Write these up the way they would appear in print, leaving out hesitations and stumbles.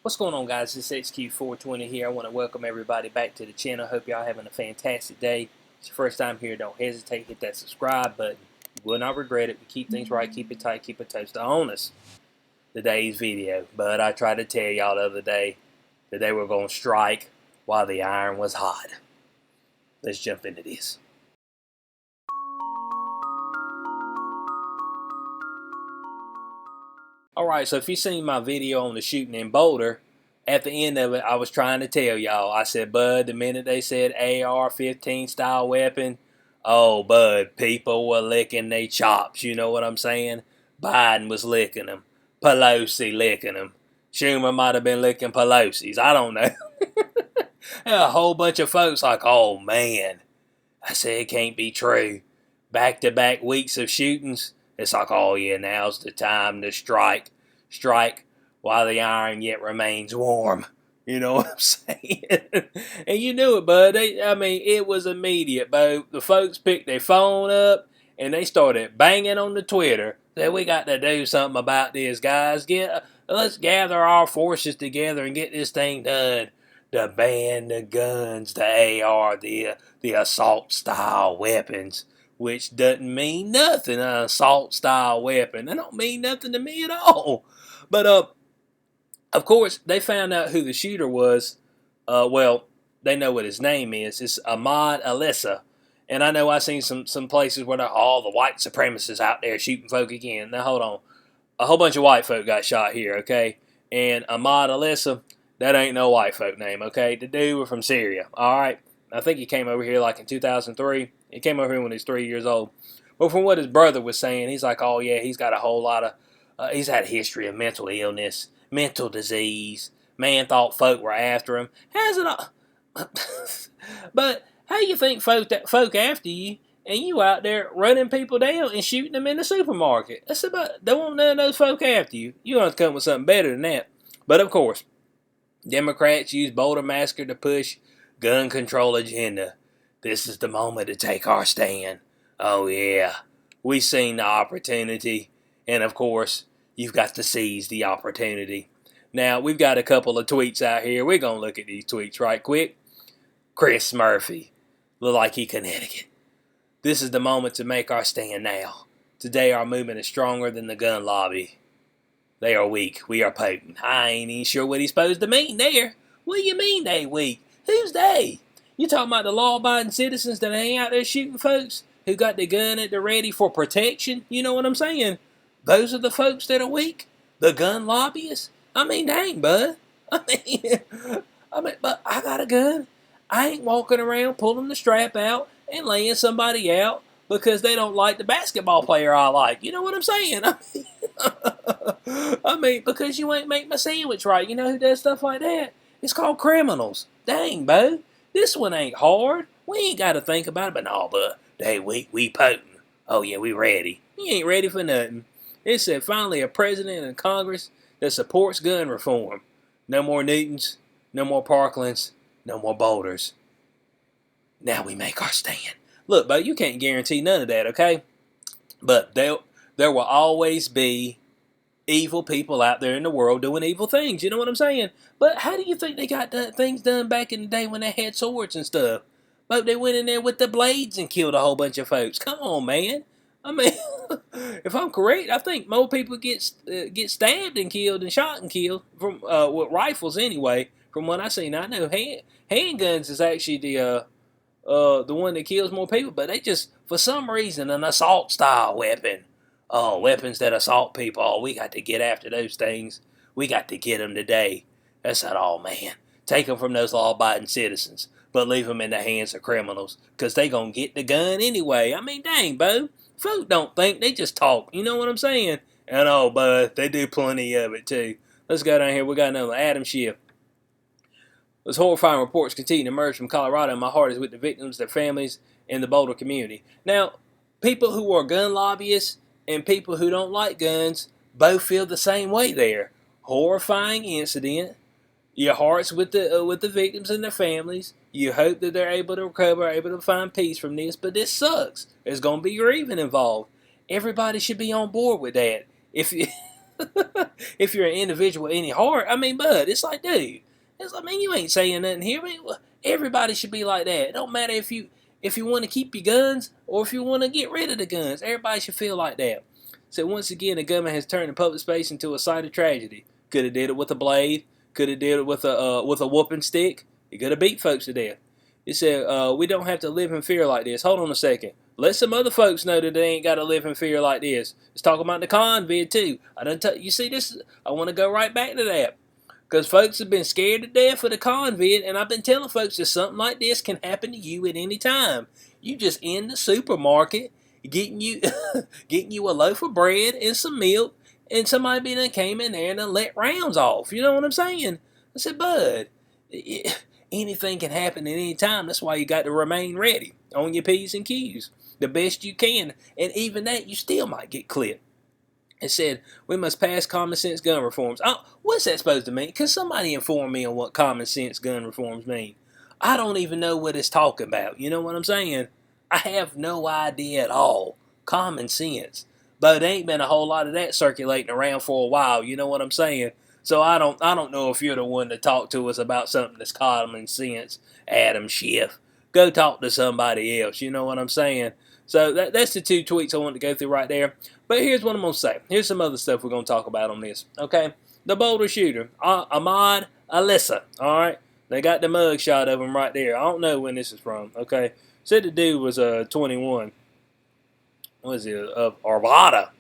What's going on, guys? It's XQ420 here. I want to welcome everybody back to the channel. Hope y'all having a fantastic day. It's your first time here. Don't hesitate. Hit that subscribe button. You will not regret it. We keep things right, keep it tight, keep it toasted on us. Today's video. But I tried to tell y'all the other day that they were going to strike while the iron was hot. Let's jump into this. Alright, so if you seen my video on the shooting in Boulder, at the end of it, I was trying to tell y'all. I said, Bud, the minute they said AR-15 style weapon, oh, Bud, people were licking their chops. You know what I'm saying? Biden was licking them. Pelosi licking them. Schumer might have been licking Pelosi's. I don't know. A whole bunch of folks like, oh, man. I said, it can't be true. Back-to-back weeks of shootings. It's like, oh yeah, now's the time to strike. Strike while the iron yet remains warm. You know what I'm saying? And you knew it, bud. It was immediate, bud. The folks picked their phone up and they started banging on the Twitter that we got to do something about this, guys. Let's gather our forces together and get this thing done. To ban the guns, the AR, the assault-style weapons. Which doesn't mean nothing, an assault-style weapon. That don't mean nothing to me at all. But, of course, they found out who the shooter was. Well, they know what his name is. It's Ahmad Alissa. And I know I've seen some places where they're all the white supremacists out there shooting folk again. Now, hold on. A whole bunch of white folk got shot here, okay? And Ahmad Alissa, that ain't no white folk name, okay? The dude was from Syria, all right? I think he came over here like in 2003. He came over here when he was 3 years old. But from what his brother was saying, he's like, oh yeah, he's got a whole lot of, he's had a history of mental illness, mental disease. Man thought folk were after him. How's it all? But how you think folk after you, and you out there running people down and shooting them in the supermarket? That's about, don't want none of those folk after you. You want to come with something better than that. But of course, Democrats use Boulder Massacre to push gun control agenda. This is the moment to take our stand. Oh yeah, we seen the opportunity, and of course, you've got to seize the opportunity. Now, we've got a couple of tweets out here. We're going to look at these tweets right quick. Chris Murphy, look like he Connecticut. This is the moment to make our stand now. Today, our movement is stronger than the gun lobby. They are weak. We are potent. I ain't even sure what he's supposed to mean there. What do you mean they weak? Who's they? You talking about the law-abiding citizens that ain't out there shooting folks who got the gun at the ready for protection? You know what I'm saying? Those are the folks that are weak? The gun lobbyists? I mean, dang, bud. But I got a gun. I ain't walking around pulling the strap out and laying somebody out because they don't like the basketball player I like. You know what I'm saying? Because you ain't make my sandwich right. You know who does stuff like that? It's called criminals. Dang, bud. This one ain't hard. We ain't got to think about it, but no, but they we potent. Oh yeah, we ready. You ain't ready for nothing. It said finally a president and Congress that supports gun reform. No more Newtons, no more Parklands, no more Boulders. Now we make our stand. Look, but you can't guarantee none of that, okay? But there will always be evil people out there in the world doing evil things. You know what I'm saying? But how do you think they got things done back in the day when they had swords and stuff? But they went in there with the blades and killed a whole bunch of folks. Come on, man. If I'm correct, I think more people get stabbed and killed and shot and killed from with rifles anyway. From what I seen, I know handguns is actually the one that kills more people. But they just, for some reason, an assault style weapon. Oh, weapons that assault people. Oh, we got to get after those things. We got to get them today. That's not all, man. Take them from those law-abiding citizens, but leave them in the hands of criminals, because they going to get the gun anyway. I mean, dang, Bo. Folk don't think, they just talk. You know what I'm saying? And oh, bud, they do plenty of it, too. Let's go down here. We got another Adam Schiff. Those horrifying reports continue to emerge from Colorado, and my heart is with the victims, their families, and the Boulder community. Now, people who are gun lobbyists and people who don't like guns both feel the same way there. Horrifying incident. Your heart's with the victims and their families. You hope that they're able to recover, able to find peace from this, but this sucks. There's going to be grieving involved. Everybody should be on board with that. If you, If you're an individual with any heart, I mean, bud, it's like, dude, it's like, man, you ain't saying nothing here. I mean, everybody should be like that. It don't matter if you want to keep your guns or if you want to get rid of the guns. Everybody should feel like that. So once again, the government has turned the public space into a site of tragedy. Could have did it with a blade. Could have did it with a whooping stick. He could have beat folks to death. He said, we don't have to live in fear like this. Hold on a second. Let some other folks know that they ain't got to live in fear like this. Let's talk about the COVID too. You see this? I want to go right back to that. Because folks have been scared to death of the COVID, and I've been telling folks that something like this can happen to you at any time. You just in the supermarket, getting you getting you a loaf of bread and some milk, and somebody done came in there and done let rounds off. You know what I'm saying? I said, bud, anything can happen at any time. That's why you got to remain ready on your P's and Q's the best you can. And even that, you still might get clipped. It said, we must pass common sense gun reforms. Oh, what's that supposed to mean? Can somebody inform me on what common sense gun reforms mean? I don't even know what it's talking about. You know what I'm saying? I have no idea at all. Common sense. But there ain't been a whole lot of that circulating around for a while. You know what I'm saying? So I don't know if you're the one to talk to us about something that's common sense, Adam Schiff. Go talk to somebody else. You know what I'm saying? So that's the two tweets I wanted to go through right there. But here's what I'm going to say. Here's some other stuff we're going to talk about on this. Okay? The Boulder shooter, Ahmad Alissa. All right? They got the mug shot of him right there. I don't know when this is from. Okay? Said the dude was 21. What is it? Arvada.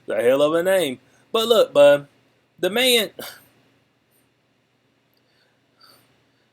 The hell of a name. But look, bud. The man...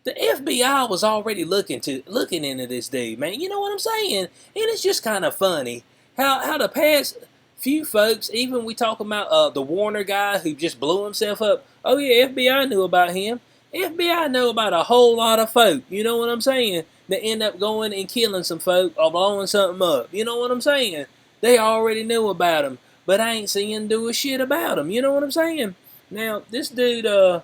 The FBI was already looking into this dude, man. You know what I'm saying? And it's just kind of funny how the past few folks, even we talk about the Warner guy who just blew himself up. Oh yeah, FBI knew about him. FBI know about a whole lot of folk. You know what I'm saying? That end up going and killing some folk or blowing something up. You know what I'm saying? They already knew about him, but I ain't seeing them do a shit about him. You know what I'm saying? Now this dude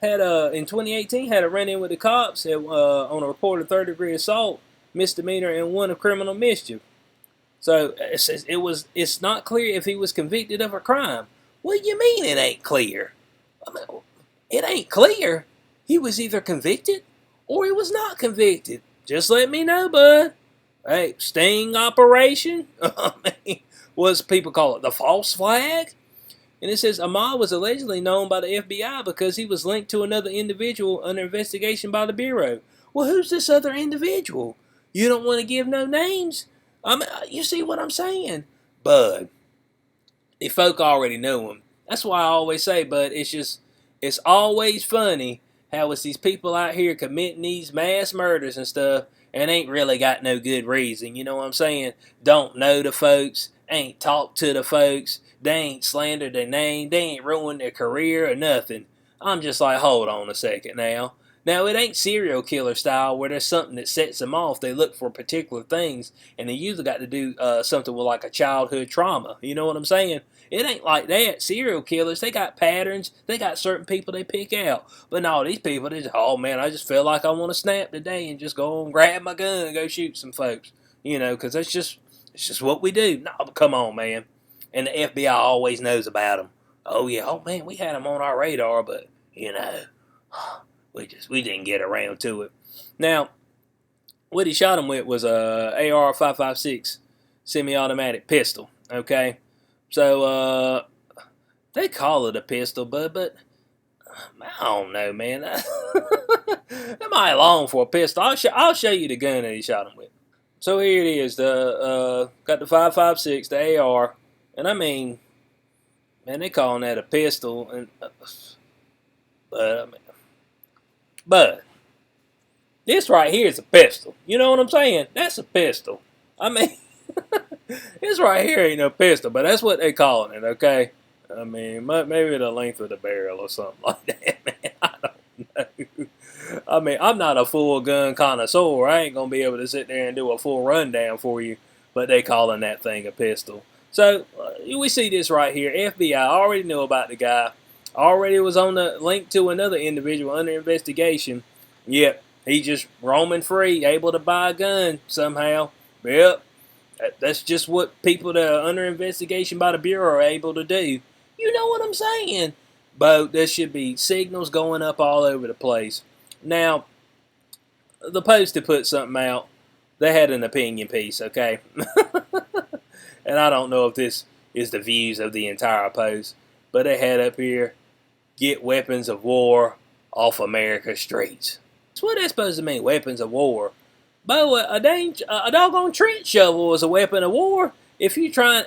had in 2018 had a run-in with the cops on a reported third-degree assault, misdemeanor, and one of criminal mischief. So it's not clear if he was convicted of a crime. What do you mean it ain't clear? I mean, it ain't clear. He was either convicted or he was not convicted. Just let me know, bud. Hey, sting operation? I mean, what people call it, the false flag? And it says Ahmad was allegedly known by the FBI because he was linked to another individual under investigation by the Bureau. Well, who's this other individual? You don't want to give no names? I mean, you see what I'm saying? Bud, the folk already know him. That's why I always say, bud, it's always funny how it's these people out here committing these mass murders and stuff and ain't really got no good reason. You know what I'm saying? Don't know the folks, ain't talked to the folks, they ain't slandered their name, they ain't ruined their career or nothing. I'm just like, hold on a second now. Now, it ain't serial killer style where there's something that sets them off. They look for particular things, and they usually got to do something with like a childhood trauma. You know what I'm saying? It ain't like that. Serial killers, they got patterns. They got certain people they pick out. But no, these people, they just, oh man, I just feel like I want to snap today and just go and grab my gun and go shoot some folks. You know, because it's just what we do. No, come on, man. And the FBI always knows about them. Oh yeah, oh man, we had them on our radar, but you know, we didn't get around to it. Now, what he shot him with was a AR-556 semi-automatic pistol. Okay, so they call it a pistol, but I don't know, man. Am I long for a pistol? I'll show you the gun that he shot him with. So here it is. Got the 556, the AR, and I mean, man, they calling that a pistol, and but this right here is a pistol. You know what I'm saying? That's a pistol. I mean, this right here ain't no pistol, but that's what they calling it. Okay. I mean, maybe the length of the barrel or something like that, man. I don't know. I mean, I'm not a full gun connoisseur. I ain't gonna be able to sit there and do a full rundown for you, but they calling that thing a pistol. So we see this right here. FBI already knew about the guy. Already was on the link to another individual under investigation. Yep, he just roaming free, able to buy a gun somehow. Yep, that's just what people that are under investigation by the Bureau are able to do. You know what I'm saying? But there should be signals going up all over the place. Now, the Post had put something out. They had an opinion piece, okay? And I don't know if this is the views of the entire Post, but they had up here, get weapons of war off America's streets. So what that's supposed to mean, weapons of war? Bo, a doggone trench shovel is a weapon of war. If you trying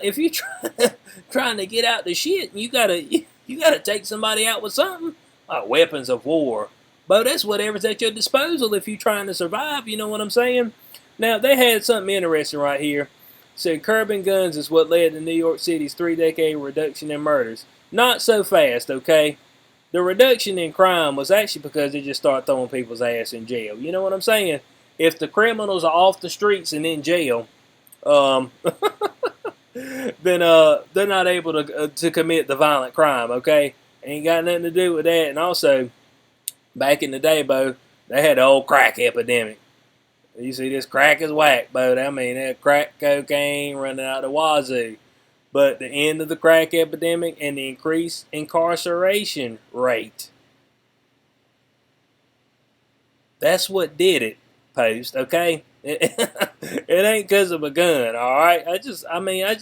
trying to get out the shit, you gotta take somebody out with something. Weapons of war. Bo, that's whatever's at your disposal if you're trying to survive. You know what I'm saying? Now they had something interesting right here. Said curbing guns is what led to New York City's 3-decade reduction in murders. Not so fast, okay? The reduction in crime was actually because they just started throwing people's ass in jail. You know what I'm saying? If the criminals are off the streets and in jail, then they're not able to commit the violent crime. Okay, ain't got nothing to do with that. And also, back in the day, Bo, they had the old crack epidemic. You see, this crack is whack, Bo. I mean, that crack cocaine running out the wazoo. But the end of the crack epidemic and the increased incarceration rate. That's what did it, Post, okay? It ain't because of a gun, alright? I just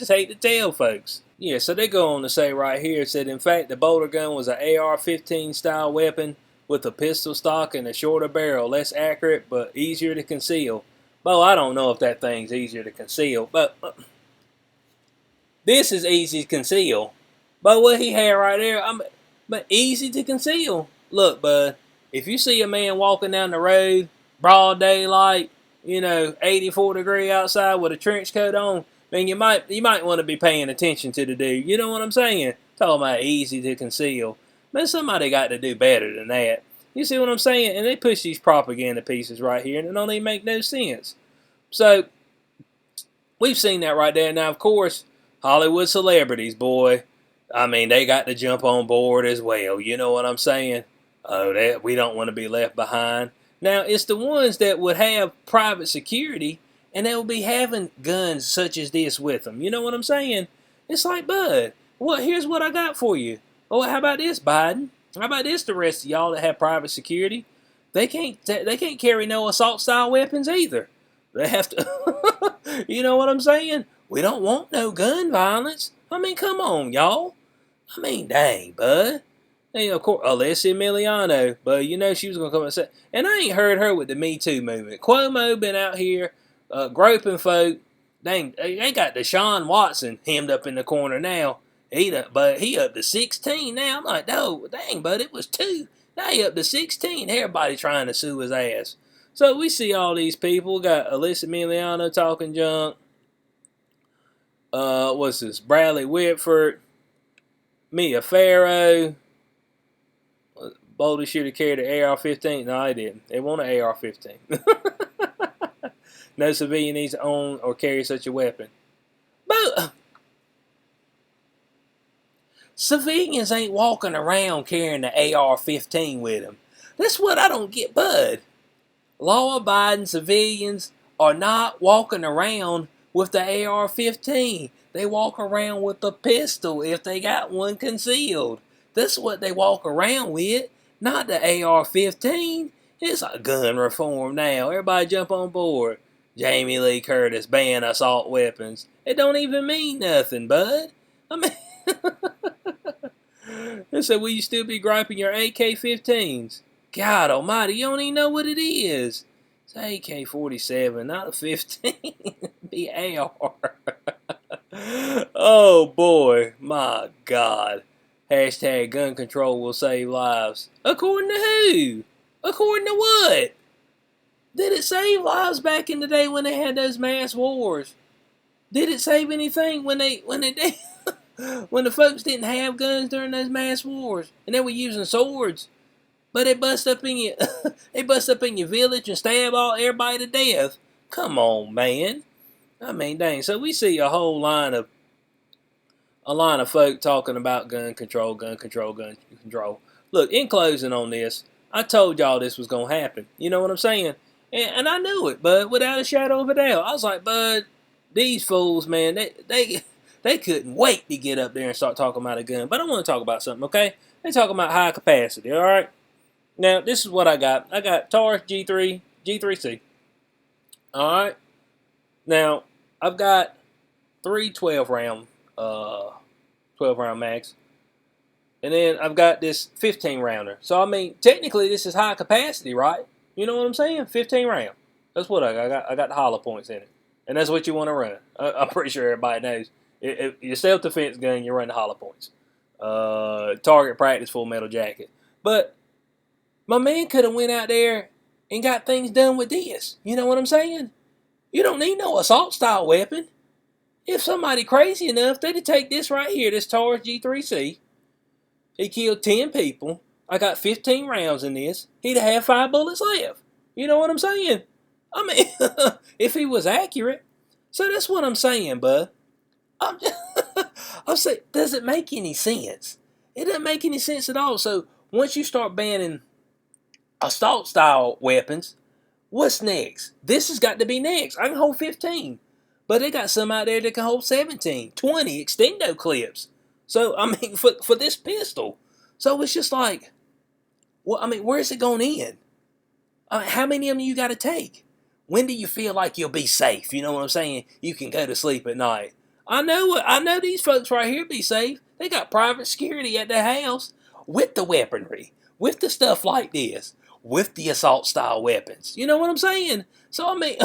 hate to tell folks. Yeah, so they go on to say right here, it said, in fact, the Boulder gun was an AR-15 style weapon with a pistol stock and a shorter barrel, less accurate, but easier to conceal. Well, I don't know if that thing's easier to conceal, but this is easy to conceal. But what he had right there, but easy to conceal. Look, bud, if you see a man walking down the road, broad daylight, 84 degree outside with a trench coat on, man, you might want to be paying attention to the dude. You know what I'm saying? Talking about easy to conceal. Man, somebody got to do better than that. You see what I'm saying? And they push these propaganda pieces right here, and it don't even make no sense. So, we've seen that right there. Now, of course, Hollywood celebrities, boy, I mean, they got to jump on board as well. You know what I'm saying? Oh, we don't want to be left behind. Now, it's the ones that would have private security, and they will be having guns such as this with them. You know what I'm saying? It's like, bud, well, here's what I got for you. Oh, how about this, Biden? How about this, the rest of y'all that have private security? They can't carry no assault-style weapons either. They have to, you know what I'm saying? We don't want no gun violence. I mean, come on, y'all. I mean, dang, bud. And of course, Alessia Emiliano, but she was going to come and say, and I ain't heard her with the Me Too movement. Cuomo been out here groping folk. Dang, they got Deshaun Watson hemmed up in the corner now. But he up to 16 now. I'm like, no, dang, bud, it was 2. Now he up to 16. Everybody trying to sue his ass. So we see all these people. Got Alessia Emiliano talking junk. What's this? Bradley Whitford. Mia Farrow. Boulder shooter carried an AR-15. No, I didn't. They want an AR-15. No civilian needs to own or carry such a weapon. But civilians ain't walking around carrying the AR-15 with them. That's what I don't get, bud. Law-abiding civilians are not walking around with the AR-15. They walk around with a pistol if they got one concealed. That's what they walk around with, not the AR-15. It's a gun reform now. Everybody jump on board. Jamie Lee Curtis ban assault weapons. It don't even mean nothing, bud. I mean, they said, will you still be griping your AK-15s? God almighty, you don't even know what it is. It's AK-47, not a 15. Be AR. Oh boy, my God. Hashtag gun control will save lives. According to who? According to what? Did it save lives back in the day when they had those mass wars? Did it save anything when they did? When the folks didn't have guns during those mass wars and they were using swords? But they bust up in your they bust up in your village and stab everybody to death. Come on, man. I mean, dang. So we see a whole line of folk talking about gun control, gun control, gun control. Look, in closing on this, I told y'all this was gonna happen. You know what I'm saying? And I knew it, but without a shadow of a doubt, I was like, bud, these fools, man, They couldn't wait to get up there and start talking about a gun. But I want to talk about something, okay? They talking about high capacity, all right? Now, this is what I got. I got Taurus G3C. All right? Now, I've got three 12-round 12-round mags. And then I've got this 15-rounder. So, I mean, technically, this is high capacity, right? You know what I'm saying? 15 round. That's what I got. I got the hollow points in it. And that's what you want to run. I'm pretty sure everybody knows. If your self-defense gun, you run the hollow points. Target practice full metal jacket. But my man could have went out there and got things done with this. You know what I'm saying? You don't need no assault-style weapon. If somebody crazy enough, they'd take this right here, this Taurus G3C. He killed 10 people. I got 15 rounds in this. He'd have 5 bullets left. You know what I'm saying? I mean, if he was accurate. So that's what I'm saying, bud. I'm saying, does it make any sense? It doesn't make any sense at all. So once you start banning assault-style weapons, what's next? This has got to be next. I can hold 15. But they got some out there that can hold 17, 20 extendo clips. So, I mean, for this pistol. So it's just like, well, I mean, where's it going to end? How many of them you got to take? When do you feel like you'll be safe? You know what I'm saying? You can go to sleep at night. I know these folks right here be safe. They got private security at their house with the weaponry, with the stuff like this, with the assault-style weapons. You know what I'm saying? So, I mean,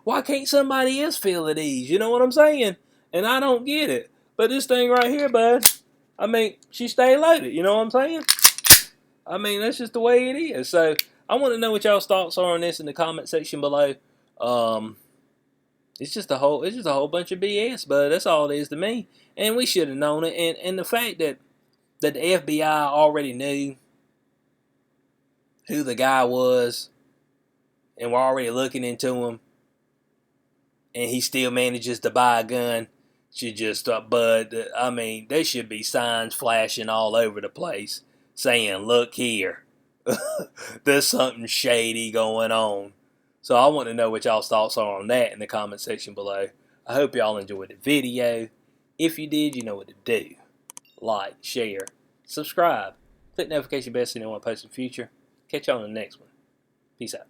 why can't somebody else feel at ease? You know what I'm saying? And I don't get it. But this thing right here, bud, I mean, she stay loaded. You know what I'm saying? I mean, that's just the way it is. So, I want to know what y'all's thoughts are on this in the comment section below. It's just a whole bunch of BS, but that's all it is to me. And we should have known it. And the fact that the FBI already knew who the guy was, and we're already looking into him, and he still manages to buy a gun, should just bud. I mean, there should be signs flashing all over the place saying, "Look here, there's something shady going on." So I want to know what y'all's thoughts are on that in the comment section below. I hope y'all enjoyed the video. If you did, you know what to do. Like, share, subscribe, click notification bell so you know when I post in the future. Catch y'all on the next one. Peace out.